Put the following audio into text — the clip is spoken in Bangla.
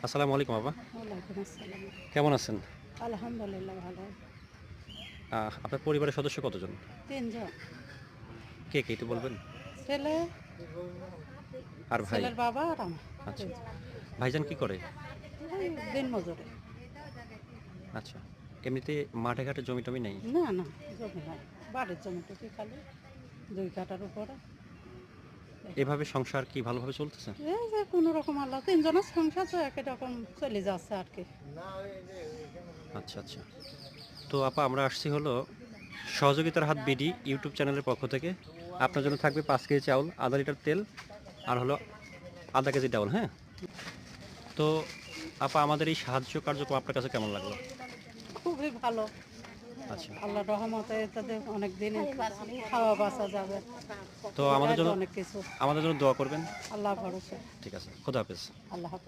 আসসালামু আলাইকুম আপা। ওয়ালাইকুম আসসালাম। কেমন আছেন? আলহামদুলিল্লাহ ভালো। আপনার পরিবারের সদস্য কতজন? ৩ জন। কে, কে একটু বলবেন? ছেলে, আর ভাই? ছেলের বাবা আর আমি। আচ্ছা। ৩ জন। ভাইজান কি করে? এই দিনমজুরে। আচ্ছা। এমনিতে মাঠে ঘাটে জমি-টমি নেই? না, না, জমি নাই। বাড়ির জমিটুকু খালি ২ কাঠার উপরে। এভাবে সংসার কি ভালোভাবে চলতেছে? এই যে কোনোরকম আল্লাহ ৩ জনের সংসার তো একই রকম চলে যাচ্ছে আরকি। আচ্ছা, আচ্ছা। তো আপা আমরা আসছি হলো সহযোগিতার হাত বিডি ইউটিউব চ্যানেলের পক্ষ থেকে। আপনার জন্য থাকবে ৫ কেজি চাউল, ০.৫ লিটার তেল আর হলো ০.৫ কেজি ডাউল, হ্যাঁ? তো আপা আমাদের এই সাহায্য কার্যক্রম আপনার কাছে কেমন লাগলো? খুবই ভালো। আচ্ছা। আল্লাহর রহমতে এটাতে অনেক দিনই খাওয়া বাঁচা যাবে। তো এটাই তো অনেক কিছু। আমাদের জন্য দোয়া করবেন। আল্লাহ ভরসা। ঠিক আছে। খোদা হাফেজ। আল্লাহ হাফেজ।